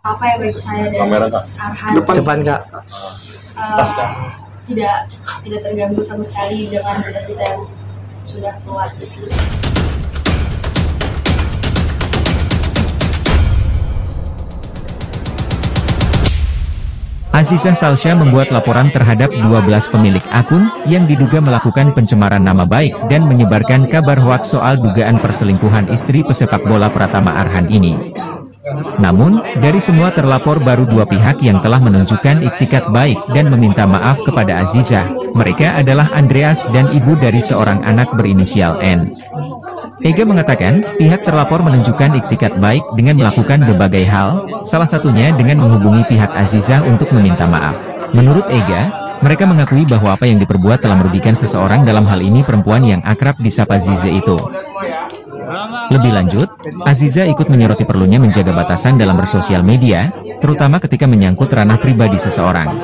apa yang bagi saya dari Kamera, Kak. Arhan Depan Kak. Tas, Kak. tidak terganggu sama sekali dengan berita-berita yang sudah keluar. Azizah Salsya membuat laporan terhadap 12 pemilik akun yang diduga melakukan pencemaran nama baik dan menyebarkan kabar hoaks soal dugaan perselingkuhan istri pesepak bola Pratama Arhan ini. Namun, dari semua terlapor baru 2 pihak yang telah menunjukkan iktikat baik dan meminta maaf kepada Azizah. Mereka adalah Andreas dan ibu dari seorang anak berinisial N. Ega mengatakan, pihak terlapor menunjukkan iktikat baik dengan melakukan berbagai hal, salah satunya dengan menghubungi pihak Azizah untuk meminta maaf. Menurut Ega, mereka mengakui bahwa apa yang diperbuat telah merugikan seseorang, dalam hal ini perempuan yang akrab disapa Zize itu. Lebih lanjut, Azizah ikut menyoroti perlunya menjaga batasan dalam bersosial media, terutama ketika menyangkut ranah pribadi seseorang.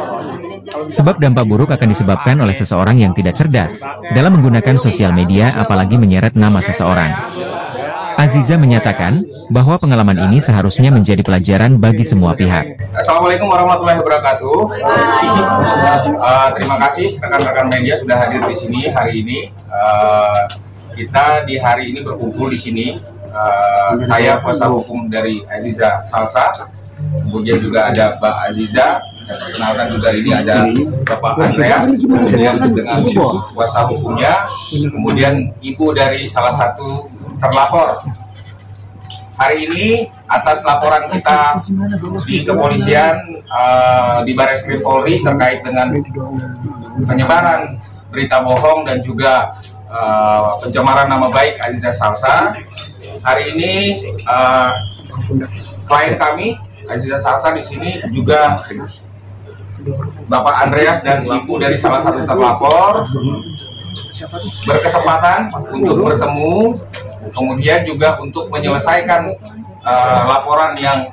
Sebab dampak buruk akan disebabkan oleh seseorang yang tidak cerdas dalam menggunakan sosial media, apalagi menyeret nama seseorang. Azizah menyatakan bahwa pengalaman ini seharusnya menjadi pelajaran bagi semua pihak. Assalamualaikum warahmatullahi wabarakatuh. Terima kasih rekan-rekan media sudah hadir di sini hari ini. Kita di hari ini berkumpul di sini. Saya kuasa hukum dari Azizah Salsa, kemudian juga ada Mbak Azizah. Saya perkenalkan juga ini ada Bapak Andreas, kemudian dengan kuasa hukumnya, kemudian ibu dari salah satu terlapor. Hari ini atas laporan kita di kepolisian di Bareskrim Polri terkait dengan penyebaran berita bohong dan juga pencemaran nama baik Azizah Salsa. Hari ini klien kami Azizah Salsa di sini juga Bapak Andreas dan ibu dari salah satu terlapor berkesempatan untuk bertemu, kemudian juga untuk menyelesaikan laporan yang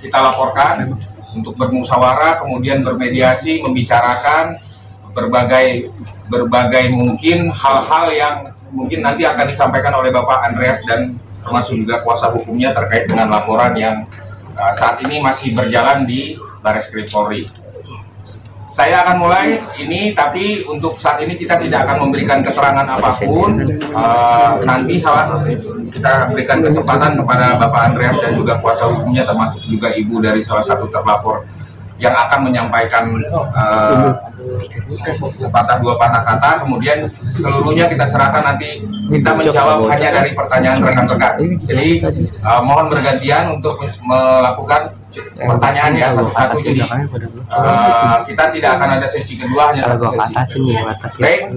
kita laporkan, untuk bermusyawarah, kemudian bermediasi, membicarakan berbagai mungkin hal-hal yang mungkin nanti akan disampaikan oleh Bapak Andreas dan termasuk juga kuasa hukumnya terkait dengan laporan yang saat ini masih berjalan di Bareskrim Polri. Saya akan mulai ini, tapi untuk saat ini kita tidak akan memberikan keterangan apapun. Nanti kita berikan kesempatan kepada Bapak Andreas dan juga kuasa hukumnya, termasuk juga ibu dari salah satu terlapor, yang akan menyampaikan sepatah dua patah kata, kemudian seluruhnya kita serahkan, nanti kita menjawab hanya dari pertanyaan rekan-rekan. Jadi mohon bergantian untuk melakukan pertanyaan ya satu-satu. Jadi kita tidak akan ada sesi kedua, hanya satu sesi. Baik,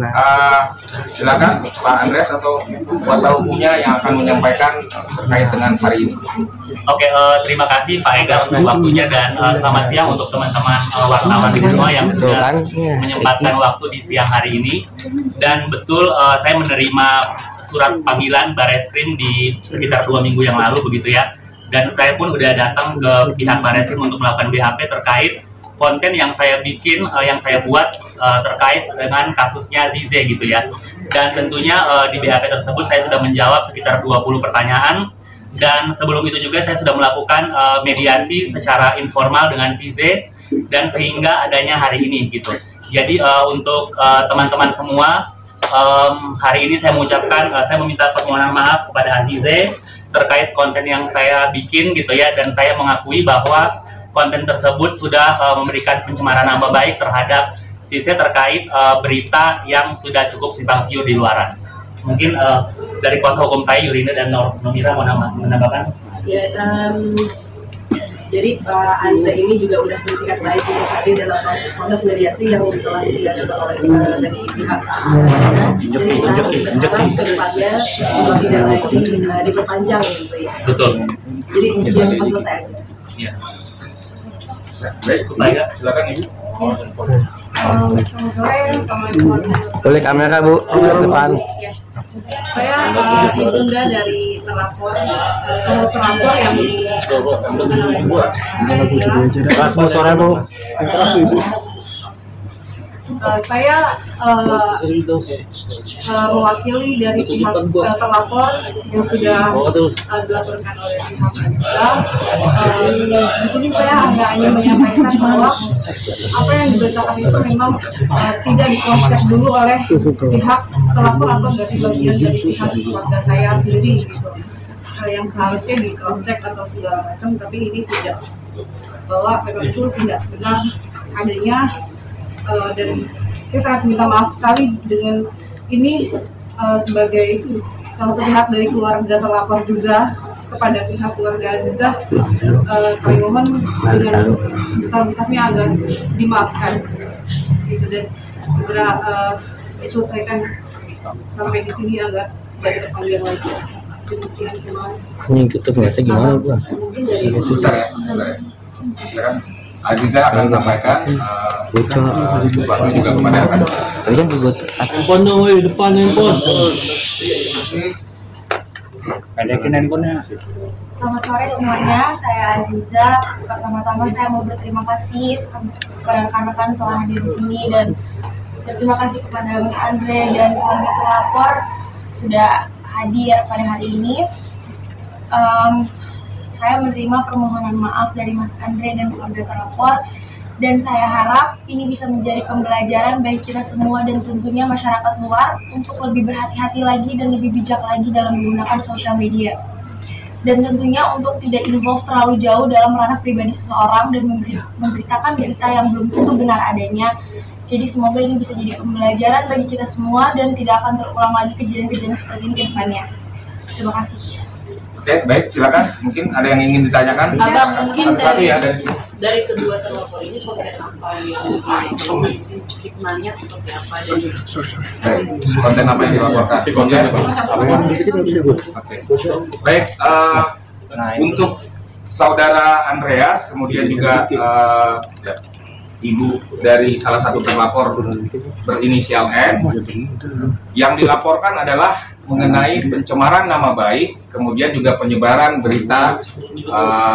silakan Pak Andreas atau kuasa hukumnya yang akan menyampaikan terkait dengan hari ini. Oke, terima kasih Pak Ega untuk waktunya, dan selamat siang untuk teman-teman wartawan semua yang sudah menyempatkan waktu di siang hari ini. Dan betul, saya menerima surat panggilan Bareskrim di sekitar 2 minggu yang lalu begitu ya. Dan saya pun udah datang ke pihak Bareskrim untuk melakukan BHP terkait konten yang saya bikin, yang saya buat terkait dengan kasusnya Zize gitu ya. Dan tentunya di BHP tersebut saya sudah menjawab sekitar 20 pertanyaan. Dan sebelum itu juga saya sudah melakukan mediasi secara informal dengan Zize, dan sehingga adanya hari ini gitu. Jadi untuk teman-teman semua, hari ini saya mengucapkan, saya meminta permohonan maaf kepada Azize terkait konten yang saya bikin gitu ya, dan saya mengakui bahwa konten tersebut sudah memberikan pencemaran nama baik terhadap Zize terkait berita yang sudah cukup simpang siur di luaran. Mungkin dari kuasa hukum saya Yurina dan Nomira mau menambahkan? Ya, jadi Pak Andre ini juga udah bertingkat baik untuk hadir dalam proses mediasi yang telah dilakukan oleh dari pihak. Jadi ke depannya tidak lagi diperpanjang gitu ya. Betul. Jadi biar cepat selesai aja. Iya. Baik, Pak Ega, silakan Ibu. Selamat sore, assalamualaikum. Boleh kamera Bu, depan. Saya ibunda dari terlapor yang Mas sore Bu. Saya mewakili dari pihak terlapor yang sudah dilaporkan oleh pihak kita. Di sini saya hanya ingin menyampaikan bahwa apa yang diberitakan itu memang tidak dikonsep dulu oleh pihak terlapor atau dari bagian dari pihak keluarga saya sendiri gitu. Yang seharusnya di cross check atau segala macam, tapi ini tidak, bahwa memang itu tidak benar adanya. Dan saya sangat minta maaf sekali dengan ini sebagai salah satu pihak dari keluarga terlapor juga kepada pihak keluarga Azizah. Kami mohon dengan sebesar-besarnya agar dimaafkan gitu, dan segera diselesaikan sampai di sini agar tidak terpanjang lagi. Demikian, terima kasih. Ini tutup nggak gimana Bu? Mungkin dari Sekarang Azizah akan sampaikan sesuatu juga kepada rekan. Tadi kan buat Handphone dong, woi, depan handphone. Pendekin handphonenya. Selamat sore semuanya, saya Aziza. Pertama-tama saya mau berterima kasih kepada rekan-rekan telah hadir di sini, dan berterima kasih kepada Mas Andre dan keluarga terlapor sudah hadir pada hari ini. Saya menerima permohonan maaf dari Mas Andre dan keluarga terlapor, dan saya harap ini bisa menjadi pembelajaran bagi kita semua dan tentunya masyarakat luar untuk lebih berhati-hati lagi dan lebih bijak lagi dalam menggunakan sosial media. Dan tentunya untuk tidak involve terlalu jauh dalam ranah pribadi seseorang dan memberitakan berita yang belum tentu benar adanya. Jadi semoga ini bisa jadi pembelajaran bagi kita semua dan tidak akan terulang lagi kejadian-kejadian seperti ini ke depannya. Terima kasih. Oke, baik, silakan. Mungkin ada yang ingin ditanyakan? Mungkin Satu ya dari sini. dari kedua terlapor ini konten apa yang stigmanya seperti apa, dan Baik, konten apa yang dilaporkan? Konten. Oke. Baik, untuk saudara Andreas, kemudian juga ibu dari salah satu terlapor berinisial N, yang dilaporkan adalah mengenai pencemaran nama baik, kemudian juga penyebaran berita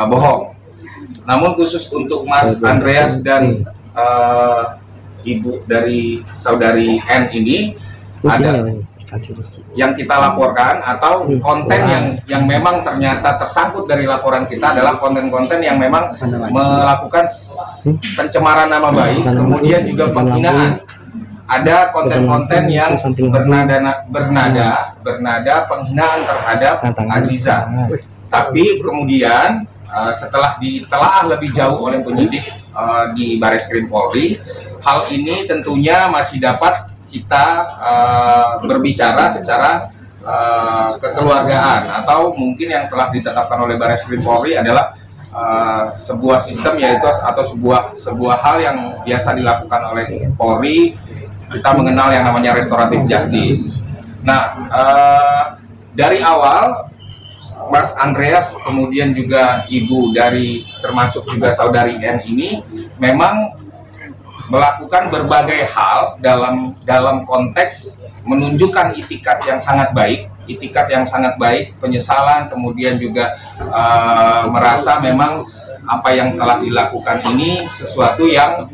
bohong. Namun khusus untuk Mas Andreas dan ibu dari saudari N ini, ada yang kita laporkan atau konten yang memang ternyata tersangkut dari laporan kita adalah konten-konten yang memang melakukan pencemaran nama baik, kemudian juga penghinaan. Ada konten-konten yang bernada penghinaan terhadap Azizah. Tapi kemudian setelah ditelaah lebih jauh oleh penyidik di Bareskrim Polri, hal ini tentunya masih dapat kita berbicara secara kekeluargaan, atau mungkin yang telah ditetapkan oleh Bareskrim Polri adalah sebuah sistem, yaitu atau sebuah hal yang biasa dilakukan oleh Polri. Kita mengenal yang namanya restoratif justice. Nah, dari awal Mas Andreas, kemudian juga ibu dari termasuk juga saudari N ini memang melakukan berbagai hal dalam konteks menunjukkan itikat yang sangat baik, penyesalan, kemudian juga merasa memang apa yang telah dilakukan ini sesuatu yang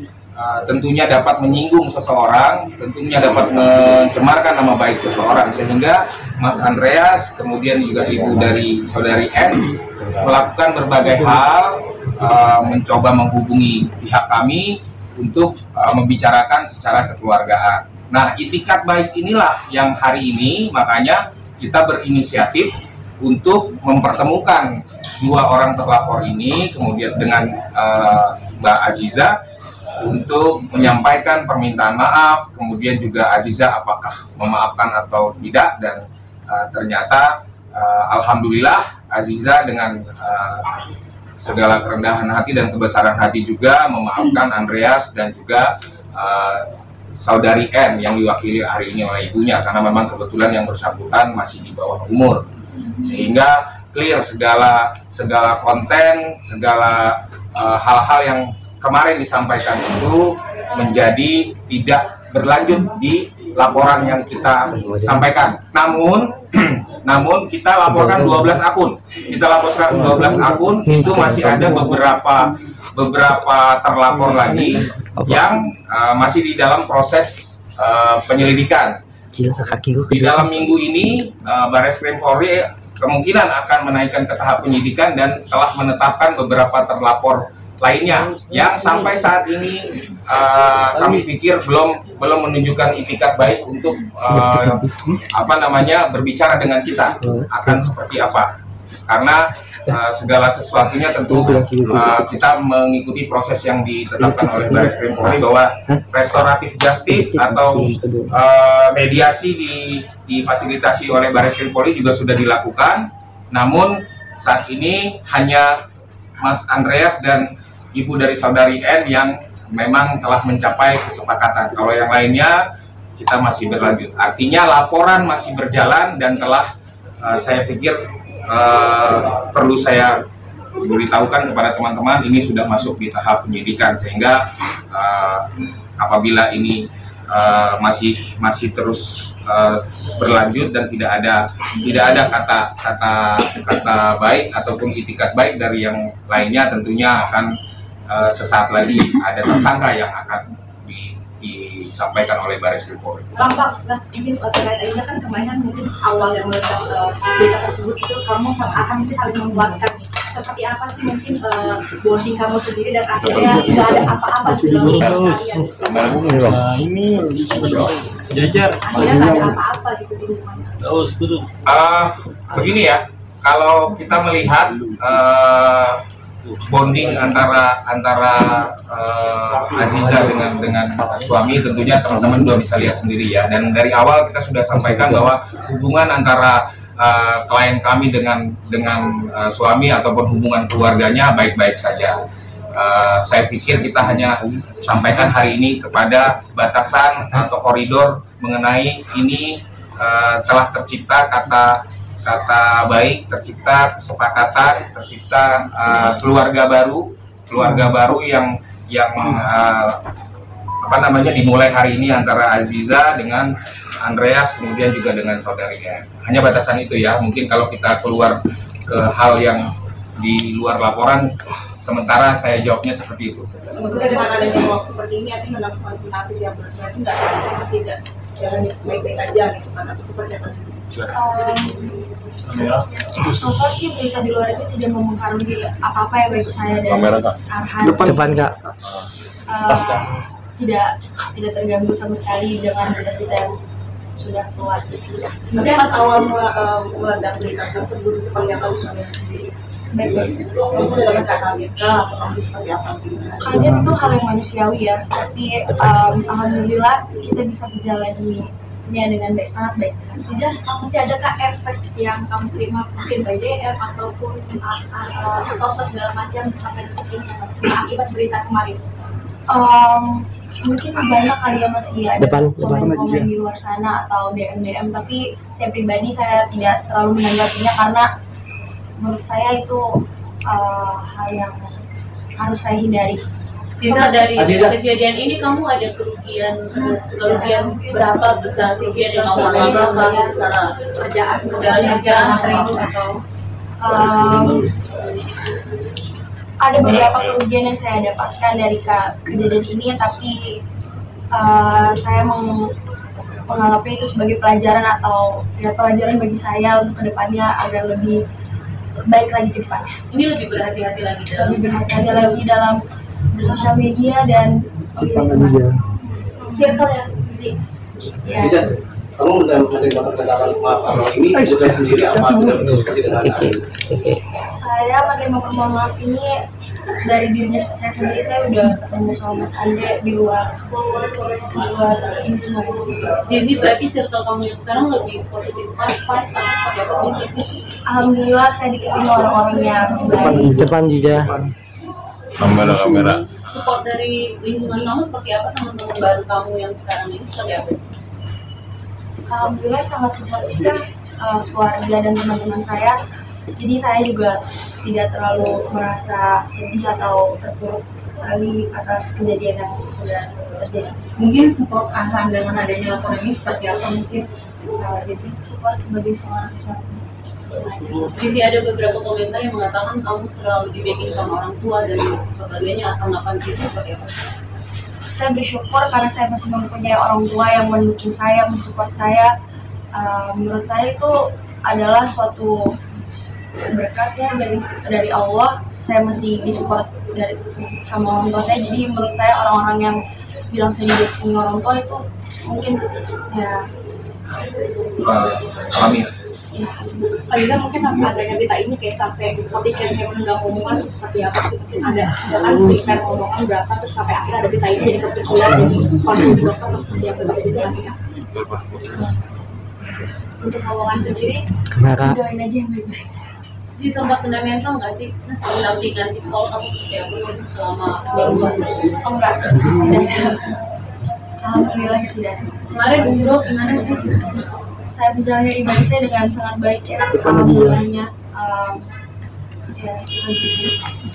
tentunya dapat menyinggung seseorang, tentunya dapat mencemarkan nama baik seseorang, sehingga Mas Andreas, kemudian juga ibu dari saudari N melakukan berbagai hal, mencoba menghubungi pihak kami untuk membicarakan secara kekeluargaan. Nah, itikat baik inilah yang hari ini makanya kita berinisiatif untuk mempertemukan dua orang terlapor ini, kemudian dengan Mbak Azizah, untuk menyampaikan permintaan maaf, kemudian juga Azizah apakah memaafkan atau tidak, dan ternyata alhamdulillah Azizah dengan segala kerendahan hati dan kebesaran hati juga memaafkan Andreas dan juga saudari N yang diwakili hari ini oleh ibunya, karena memang kebetulan yang bersangkutan masih di bawah umur, sehingga clear segala konten, segala hal-hal yang kemarin disampaikan itu menjadi tidak berlanjut di laporan yang kita sampaikan. Namun kita laporkan 12 akun. Kita laporkan 12 akun, itu masih ada beberapa terlapor lagi yang masih di dalam proses penyelidikan. Di dalam minggu ini Barreskrim Polri kemungkinan akan menaikkan ke tahap penyidikan dan telah menetapkan beberapa terlapor lainnya yang sampai saat ini kami pikir belum menunjukkan itikat baik untuk berbicara dengan kita akan seperti apa, karena segala sesuatunya tentu kita mengikuti proses yang ditetapkan oleh Barreskrim Polri bahwa restoratif justice atau mediasi difasilitasi oleh Barreskrim Polri juga sudah dilakukan. Namun saat ini hanya Mas Andreas dan ibu dari saudari N yang memang telah mencapai kesepakatan. Kalau yang lainnya kita masih berlanjut. Artinya laporan masih berjalan dan telah saya pikir perlu saya beritahukan kepada teman-teman ini sudah masuk di tahap penyidikan, sehingga apabila ini masih terus berlanjut dan tidak ada kata baik ataupun itikat baik dari yang lainnya, tentunya akan sesaat lagi ada tersangka yang akan disampaikan oleh Barreskrim Polri. Bang, izin terkait ini kan kemarin mungkin awal yang meledak berita tersebut itu kamu sama akan mungkin saling menguatkan. Seperti apa sih mungkin bonding kamu sendiri dan akhirnya tidak ada apa-apa di dalam kalian? Ini sejajar. Akhirnya tidak ada apa-apa gitu di rumahnya. Begini ya, kalau kita melihat bonding antara Aziza dengan suami, tentunya teman-teman sudah bisa lihat sendiri ya. Dan dari awal kita sudah sampaikan bahwa hubungan antara klien kami dengan suami ataupun hubungan keluarganya baik-baik saja. Saya pikir kita hanya sampaikan hari ini kepada batasan atau koridor mengenai ini telah tercipta kata baik, tercipta kesepakatan, tercipta keluarga baru yang dimulai hari ini antara Aziza dengan Andreas, kemudian juga dengan saudarinya. Hanya batasan itu ya. Mungkin kalau kita keluar ke hal yang di luar laporan, sementara saya jawabnya seperti itu. Maksudnya dengan adanya hoax seperti ini, artinya menapis yang benar itu tidak jalan baik-baik aja gitu kan? Seperti apa? So far sih berita di luar itu tidak mempengaruhi apa-apa ya bagi saya dan Arhan. Depan Kak. Tidak terganggu sama sekali dengan berita-berita yang sudah keluar. Maksudnya pas awal meledak berita tersebut seperti apa sendiri? Baik-baik saja. Maksudnya dalam kaget atau seperti apa sih? Kaget itu hal yang manusiawi ya, tapi alhamdulillah kita bisa menjalani dengan baik, sangat baik. Jadi masih adakah efek yang kamu terima mungkin by DM ataupun sosmed segala macam sampai detik ini akibat berita kemarin? Mungkin banyak kali ya masih ada komen-komen di luar sana atau DM, tapi saya pribadi saya tidak terlalu menanggapinya karena menurut saya itu hal yang harus saya hindari. Sisa dari kejadian ini kamu ada kerugian berapa besar sih yang kamu alami secara kerjaan atau ada beberapa kerugian yang saya dapatkan dari kejadian ini, tapi saya menganggapnya itu sebagai pelajaran atau pelajaran bagi saya untuk kedepannya agar lebih baik lagi ke depannya. Ini lebih berhati-hati lagi dalam bersosial media dan teman Circle ya, sih. Ya. Kamu menerima permintaan maaf ini juga sendiri apa sudah berdiskusi dengan Saya menerima permohonan maaf ini dari dirinya saya sendiri. Saya udah ketemu sama Mas Andre di luar ini semua. Zizi, berarti circle kamu yang sekarang lebih positif fight atau seperti apa sih? Alhamdulillah saya dikelilingi orang-orang yang baik. Depan Jiza. Kamera. Support dari lingkungan kamu seperti apa, teman-teman baru kamu yang sekarang ini seperti apa sih? Alhamdulillah sangat supportif ya, keluarga dan teman-teman saya. Jadi saya juga tidak terlalu merasa sedih atau terpuruk sekali atas kejadian yang sudah terjadi. Mungkin support Arhan dengan adanya laporan ini seperti apa mungkin? Jadi support sebagai seorang suami. Sisi ada beberapa komentar yang mengatakan kamu terlalu di-backing sama orang tua dan sebagainya. Tanggapan Sisi seperti apa? Saya bersyukur karena saya masih mempunyai orang tua yang mendukung saya, mensupport saya. Menurut saya itu adalah suatu berkat ya dari Allah. Saya masih disupport sama orang tua saya. Jadi menurut saya orang-orang yang bilang saya didukung orang tua itu mungkin ya alami. Ya, paling nggak mungkin sampai adanya cerita ini kayak sampai ketika kayak menenggak omongan itu seperti apa sih? Mungkin ada misalkan berikan omongan berapa terus sampai akhirnya ada cerita ini jadi kepikiran jadi konsul dokter terus seperti apa gitu nggak sih Kak? Untuk omongan sendiri doain aja yang baik-baik. Si sempat kena mental nggak sih? Pendampingan psikolog kamu seperti apa selama seminggu? Oh enggak, tidak. Alhamdulillah tidak. Kemarin umroh gimana sih? Saya menjalani ibadah saya dengan sangat baik ya. Alhamdulillahnya. Ya,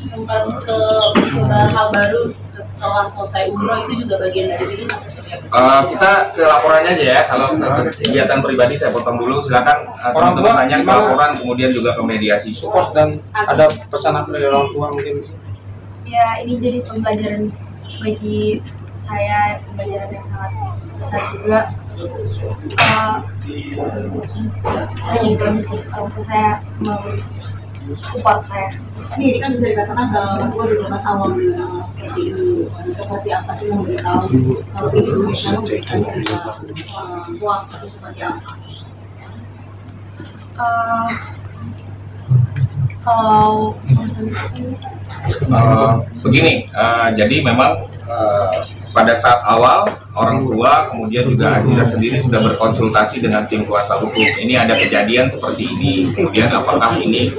Sempat ke mencoba hal baru setelah selesai umroh itu juga bagian dari diri atau seperti apa? Kita ke laporannya aja ya. Kalau kegiatan pribadi saya potong dulu. Silakan teman-teman tanya ke laporan, kemudian juga ke mediasi. Support dan ada pesan apa dari orang tua mungkin? ya ini jadi pembelajaran bagi saya, pembelajaran yang sangat besar juga. Hanya itu aja sih untuk saya support saya. Jadi kan bisa dikatakan orang tua di tempat awal seperti ini, seperti apa sih yang memberitahu kalau ini bisa memberikan uang seperti apa? Kalau begini, jadi memang pada saat awal orang tua kemudian juga Aziza sendiri sudah berkonsultasi dengan tim kuasa hukum. Ini ada kejadian seperti ini, kemudian apakah ini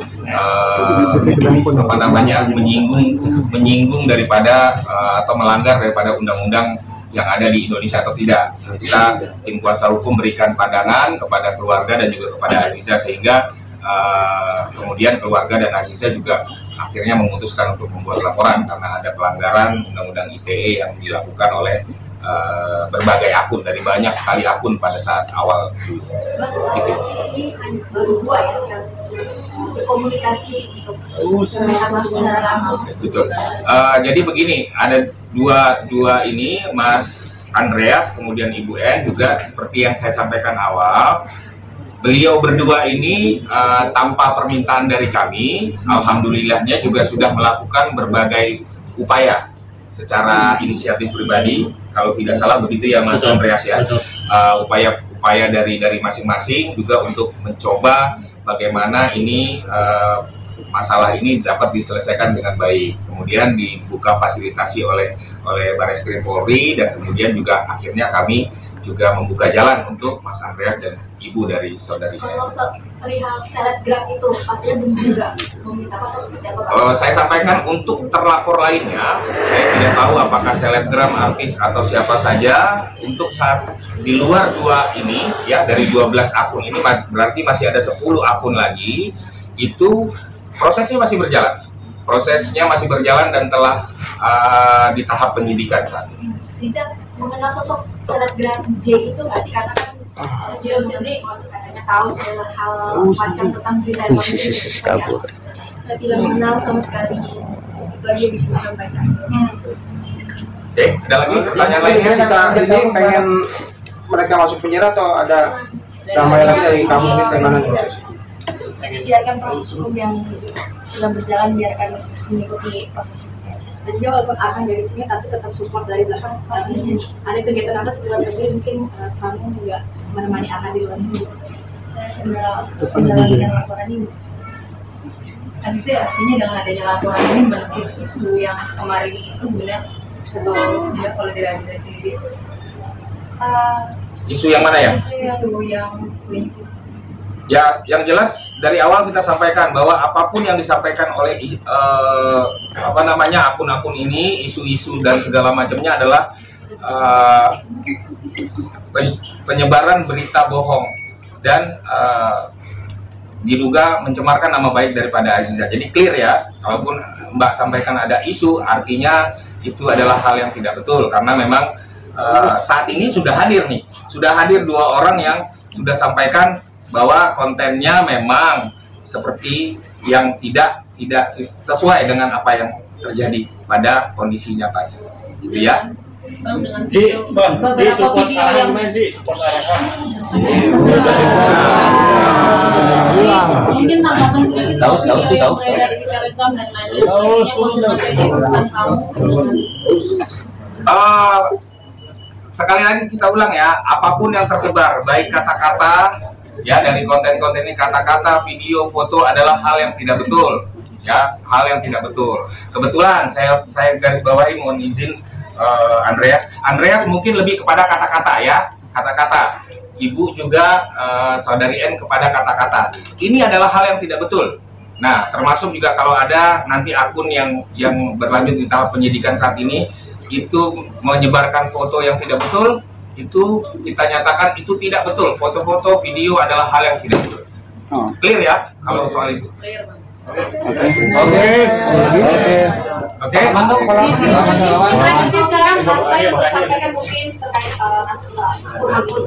menyinggung daripada atau melanggar daripada undang-undang yang ada di Indonesia atau tidak. Kita tim kuasa hukum berikan pandangan kepada keluarga dan juga kepada Aziza sehingga kemudian keluarga dan Aziza juga akhirnya memutuskan untuk membuat laporan karena ada pelanggaran undang-undang ITE yang dilakukan oleh berbagai akun, dari banyak sekali akun pada saat awal gitu. Ini baru dua ya yang komunikasi untuk mereka secara langsung. Betul. Jadi begini, ada dua ini, Mas Andreas kemudian Ibu N juga seperti yang saya sampaikan awal. Beliau berdua ini tanpa permintaan dari kami, alhamdulillahnya juga sudah melakukan berbagai upaya secara inisiatif pribadi, kalau tidak salah begitu ya Mas Andreas ya, upaya dari masing-masing juga untuk mencoba bagaimana ini masalah ini dapat diselesaikan dengan baik. Kemudian dibuka fasilitasi oleh Barreskrim Polri dan kemudian juga akhirnya kami juga membuka jalan untuk Mas Andreas dan ibu dari saudarinya. Kalau perihal selebgram itu, artinya belum juga meminta apa seperti apa? Saya sampaikan untuk terlapor lainnya, saya tidak tahu apakah selebgram, artis atau siapa saja. Untuk saat di luar dua ini, ya dari 12 akun ini berarti masih ada 10 akun lagi. Itu prosesnya masih berjalan. Prosesnya masih berjalan dan telah di tahap penyidikan saat ini. Bisa mengenal sosok selebgram J itu nggak sih? Karena kan dia sendiri katanya tahu segala hal macam tentang berita kabur. Saya tidak mengenal sama sekali. Itu aja yang bisa saya sampaikan. Oke, ada lagi pertanyaan lainnya? Sisa ini pengen mereka masuk penjara atau ada damai lagi dari kamu ini bagaimana proses? Biarkan proses hukum yang sudah berjalan, biarkan mengikuti proses hukum. Dan juga walaupun akan dari sini tapi tetap support dari belakang pastinya. Ada kegiatan apa setelah terjadi mungkin kamu juga menemani anak di luar ini. Saya sedang menjalankan laporan ini. Tadi sih artinya dengan adanya laporan ini menepis isu yang kemarin itu benar atau tidak kalau tidak ada sendiri? Isu yang mana ya? Isu yang selingkuh. Ya, yang jelas dari awal kita sampaikan bahwa apapun yang disampaikan oleh akun-akun ini, isu-isu dan segala macamnya adalah penyebaran berita bohong dan diduga mencemarkan nama baik daripada Aziza. Jadi clear ya, kalaupun Mbak sampaikan ada isu, artinya itu adalah hal yang tidak betul, karena memang saat ini sudah hadir dua orang yang sudah sampaikan bahwa kontennya memang seperti yang tidak sesuai dengan apa yang terjadi pada kondisi nyatanya, gitu ya. Bang, dengan beberapa video yang mungkin tanggapan sekali soal video yang beredar di Telegram dan lain-lain, konfirmasi dari kamu. Sekali lagi kita ulang ya, apapun yang tersebar, baik kata-kata ya dari konten-konten ini, kata-kata, video, foto adalah hal yang tidak betul, ya, hal yang tidak betul. Kebetulan saya garis bawahi, mohon izin Andreas mungkin lebih kepada kata-kata ya, kata-kata. Ibu juga saudari N kepada kata-kata. Ini adalah hal yang tidak betul. Nah, termasuk juga kalau ada nanti akun yang berlanjut di tahap penyidikan saat ini itu menyebarkan foto yang tidak betul, itu kita nyatakan itu tidak betul. Foto-foto, video adalah hal yang tidak betul. Clear ya kalau soal itu. Oke. Nanti sekarang apa yang mau sampaikan mungkin terkait akun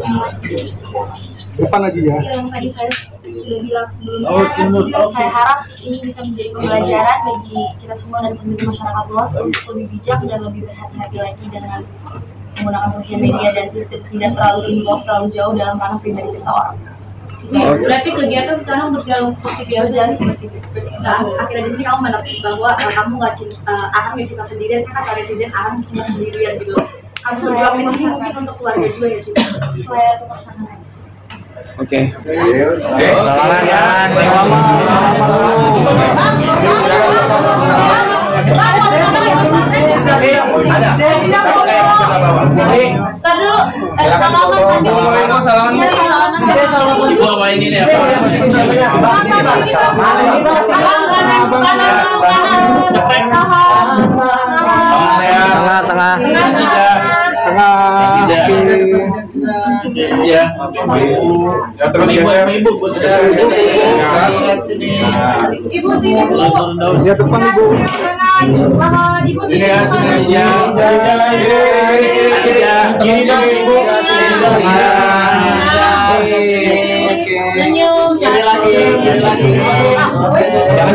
Depan lagi ya. Yang tadi saya sudah bilang sebelumnya, saya harap ini bisa menjadi pembelajaran bagi kita semua dan tentunya masyarakat luas untuk lebih bijak dan lebih berhati-hati lagi dengan menggunakan sosial media dan tidak terlalu involve terlalu jauh dalam ranah pribadi seseorang. Berarti kegiatan sekarang berjalan seperti biasa. Nah, akhirnya di sini kamu menepis bahwa kamu nggak cinta sendirian, kan ada netizen Aham cinta sendirian gitu. Kamu berjuang di sini mungkin untuk keluarga juga ya sih. Saya untuk pasangan aja. Oke. Ntar dulu, salaman Ibu apa ini nih? Tengah. Ya. Ibu buat sini. Ibu sini, Bu. Ya depan Ibu. Ibu sini. Senyum. Jangan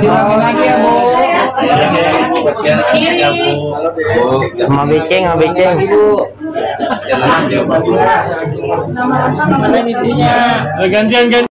diulangi lagi ya, Bu. Sama beceng, Bu. Gantian.